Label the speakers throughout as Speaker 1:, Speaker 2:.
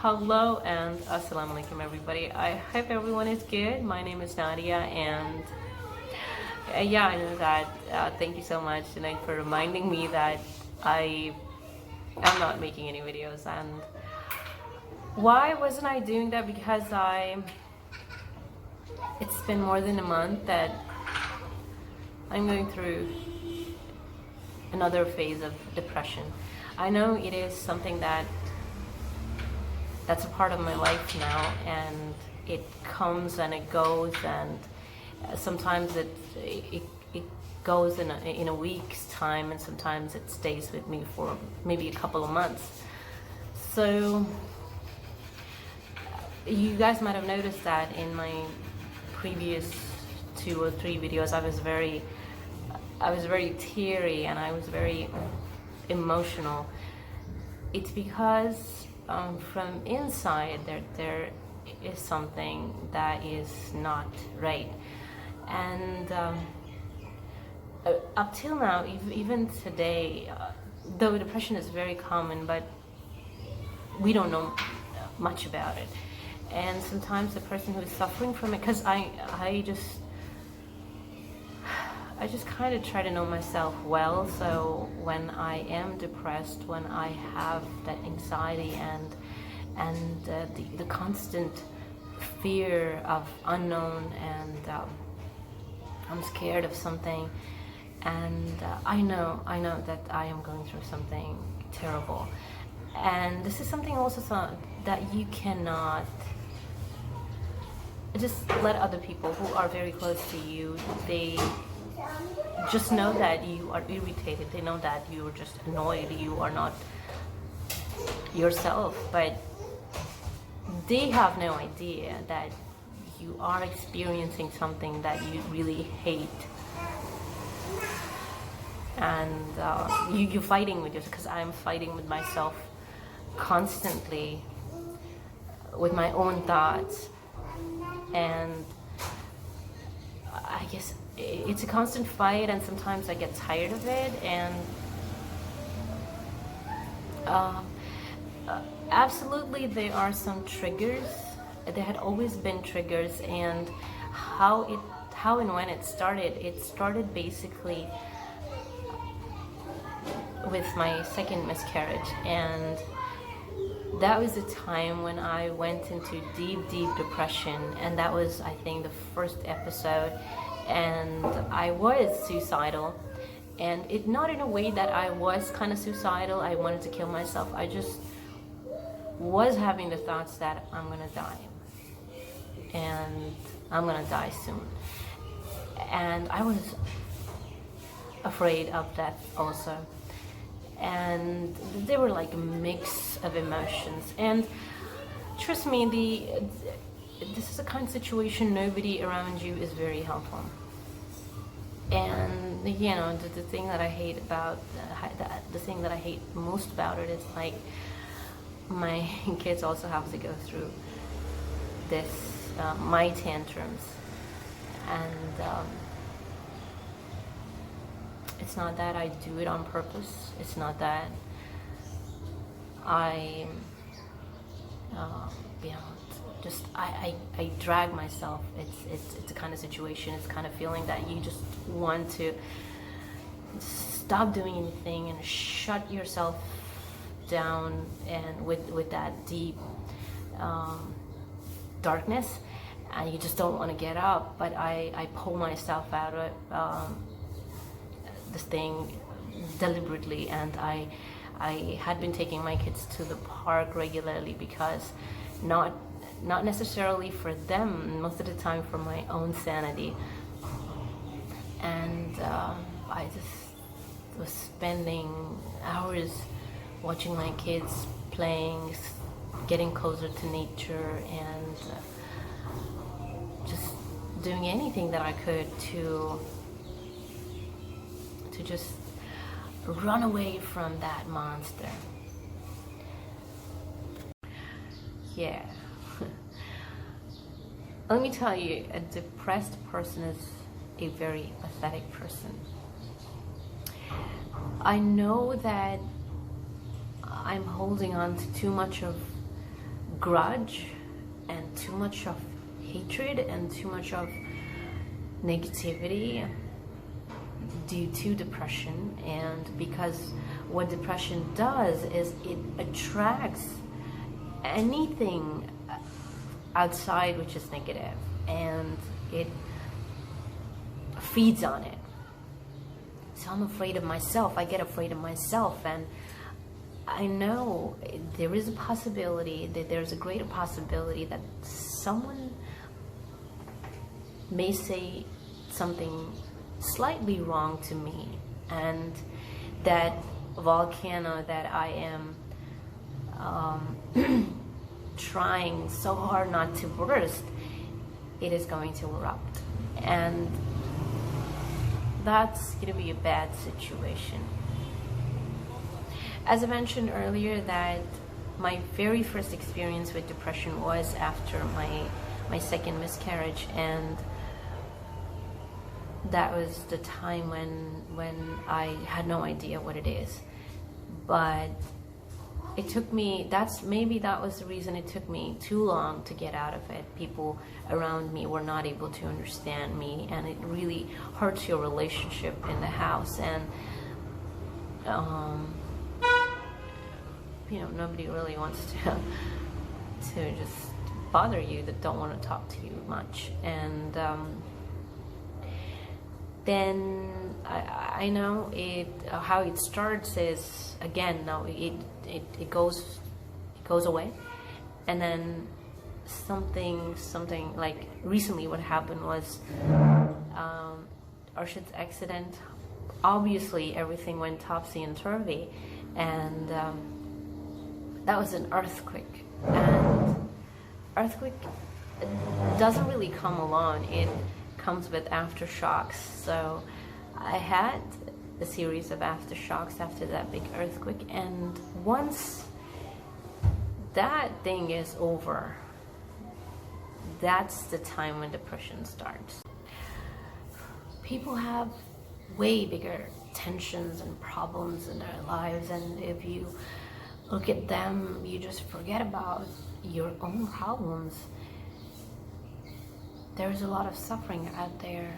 Speaker 1: Hello and assalamu alaikum everybody. I hope everyone is good. My name is Nadia and yeah, I know that. Thank you so much tonight for reminding me that I am not making any videos. And why wasn't I doing that? Because it's been more than a month that I'm going through another phase of depression. I know it is something that's a part of my life now, and it comes and it goes, and sometimes it goes in a week's time, and sometimes it stays with me for maybe a couple of months. So you guys might have noticed that in my previous 2 or 3 videos I was very teary and I was very emotional. It's because from inside there is something that is not right, and up till now, even today, though depression is very common, but we don't know much about it. And sometimes the person who is suffering from it, because I just kind of try to know myself well, so when I am depressed, when I have that anxiety and the constant fear of unknown, and I'm scared of something, and I know that I am going through something terrible. And this is something also that you cannot just let other people who are very close to you, they just know that you are irritated, they know that you are just annoyed, you are not yourself, but they have no idea that you are experiencing something that you really hate. And you're fighting with yourself, because I'm fighting with myself constantly, with my own thoughts. And I guess it's a constant fight, and sometimes I get tired of it. And absolutely there are some triggers. There had always been triggers, and how and when it started basically with my second miscarriage. And that was the time when I went into deep depression, and that was, I think, the first episode. And I was suicidal, and it not in a way that I was kind of suicidal, I wanted to kill myself. I just was having the thoughts that I'm gonna die, and I'm gonna die soon. And I was afraid of death also. And they were like a mix of emotions. And trust me, this is a kind of situation, nobody around you is very helpful. And you know, the thing that I hate about the thing that I hate most about it is, like, my kids also have to go through this, my tantrums. And it's not that I do it on purpose. It's not that I, just I drag myself. It's a kind of situation. It's kind of feeling that you just want to stop doing anything and shut yourself down, and with that deep darkness, and you just don't want to get up. But I pull myself out of it. This thing deliberately, and I had been taking my kids to the park regularly, because not necessarily for them, most of the time for my own sanity. And I just was spending hours watching my kids playing, getting closer to nature, and just doing anything that I could to just run away from that monster. Yeah. Let me tell you, a depressed person is a very pathetic person. I know that I'm holding on to too much of grudge and too much of hatred and too much of negativity due to depression. And because what depression does is it attracts anything outside which is negative, and it feeds on it. So I'm afraid of myself. I get afraid of myself, and I know there is a possibility, that there's a greater possibility that someone may say something slightly wrong to me, and that volcano that I am trying so hard not to burst, it is going to erupt. And that's going to be a bad situation. As I mentioned earlier, that my very first experience with depression was after my second miscarriage, and that was the time when I had no idea what it is. But it took me, that was the reason it took me too long to get out of it. People around me were not able to understand me, and it really hurts your relationship in the house. And nobody really wants to just bother you, that don't want to talk to you much. And then I know it. How it starts is, again, no, it goes away, and then something like recently what happened was Arshad's accident. Obviously everything went topsy and turvy, and that was an earthquake. And earthquake doesn't really come alone, it comes with aftershocks. So I had a series of aftershocks after that big earthquake, and once that thing is over, that's the time when depression starts. People have way bigger tensions and problems in their lives, and if you look at them, you just forget about your own problems. There's a lot of suffering out there.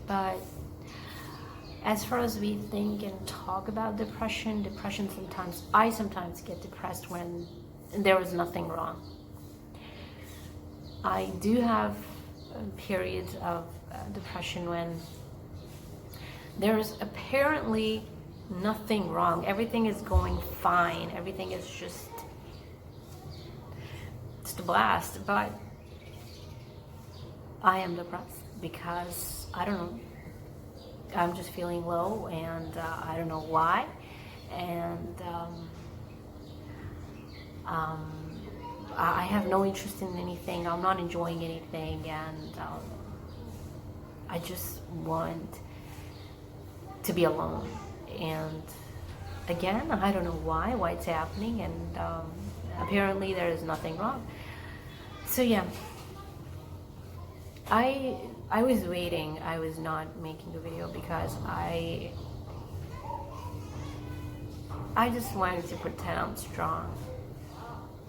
Speaker 1: But as far as we think and talk about depression, I sometimes get depressed when there is nothing wrong. I do have periods of depression when there's apparently nothing wrong. Everything is going fine. Everything is just a blast. But I am depressed because, I don't know, I'm just feeling low, and I don't know why. And I have no interest in anything. I'm not enjoying anything, and I just want to be alone. And again, I don't know why it's happening, and apparently there is nothing wrong. So yeah, I was waiting. I was not making a video because I just wanted to pretend I'm strong,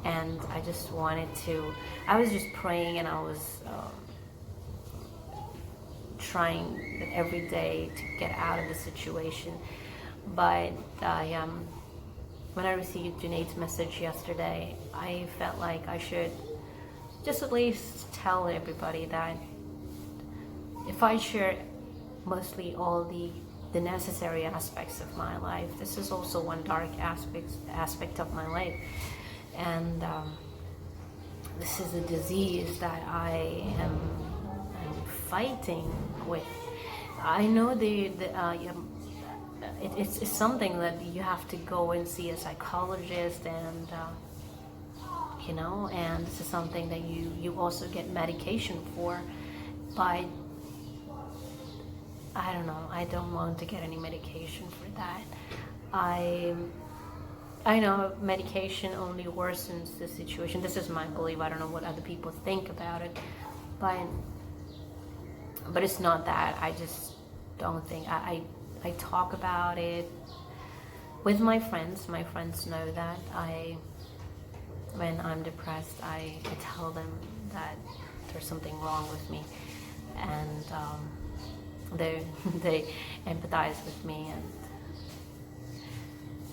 Speaker 1: and I just wanted to. I was just praying, and I was trying every day to get out of the situation. But when I received Junaid's message yesterday, I felt like I should just at least tell everybody that if I share mostly all the necessary aspects of my life, this is also one dark aspect of my life. And this is a disease that I am fighting with. I know it's something that you have to go and see a psychologist, and and this is something that you also get medication for. But I don't know, I don't want to get any medication for that. I know medication only worsens the situation. This is my belief. I don't know what other people think about it, but it's not that. I just don't think. I talk about it with my friends. My friends know that when I'm depressed, I tell them that there's something wrong with me, and they they empathize with me. And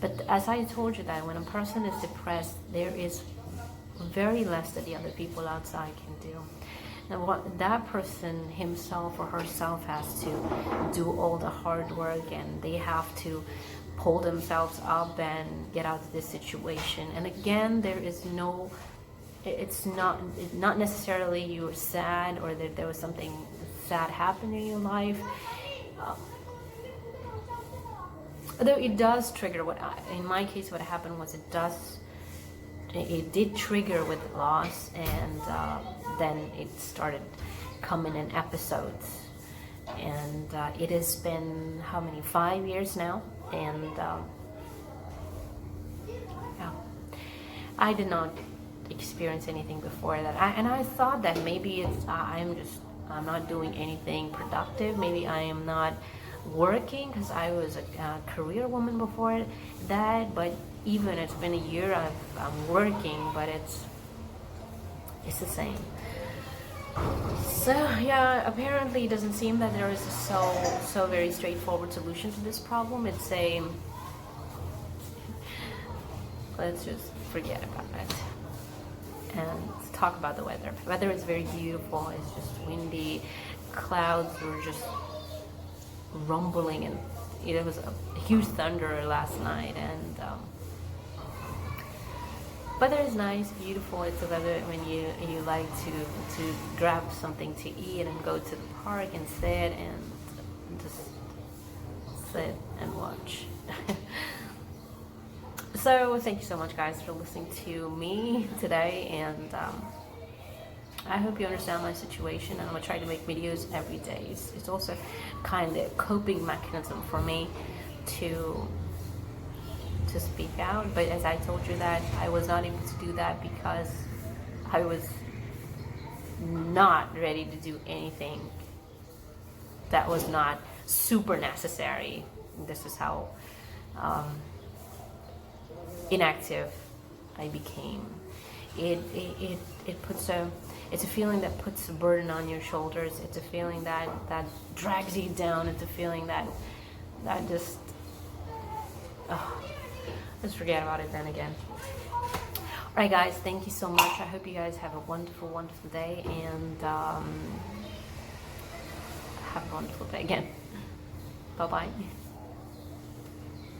Speaker 1: but as I told you, that when a person is depressed, there is very less that the other people outside can do. And what that person himself or herself has to do all the hard work, and they have to pull themselves up and get out of this situation. And again, there is no, it's not necessarily you're sad or that there was something sad happened in your life. Although it does trigger, in my case, what happened was it did trigger with loss, and then it started coming in episodes. And it has been, how many, 5 years now? And yeah, I did not experience anything before that. I thought that maybe it's I'm not doing anything productive. Maybe I am not working, because I was a career woman before that. But even it's been a year, I'm working, but it's the same. So yeah, apparently it doesn't seem that there is a so very straightforward solution to this problem. It's let's just forget about it and talk about the weather. Weather is very beautiful. It's just windy, clouds were just rumbling, and it was a huge thunder last night. And weather is nice, beautiful. It's a weather when you like to grab something to eat and go to the park and sit and just sit and watch. So thank you so much, guys, for listening to me today, and I hope you understand my situation. I'm gonna try to make videos every day. It's also kind of a coping mechanism for me to speak out. But as I told you, that I was not able to do that because I was not ready to do anything that was not super necessary. This is how inactive I became. It's a feeling that puts a burden on your shoulders. It's a feeling that drags you down. It's a feeling that just let's forget about it then again. Alright guys, thank you so much. I hope you guys have a wonderful, wonderful day, and have a wonderful day again. Bye bye.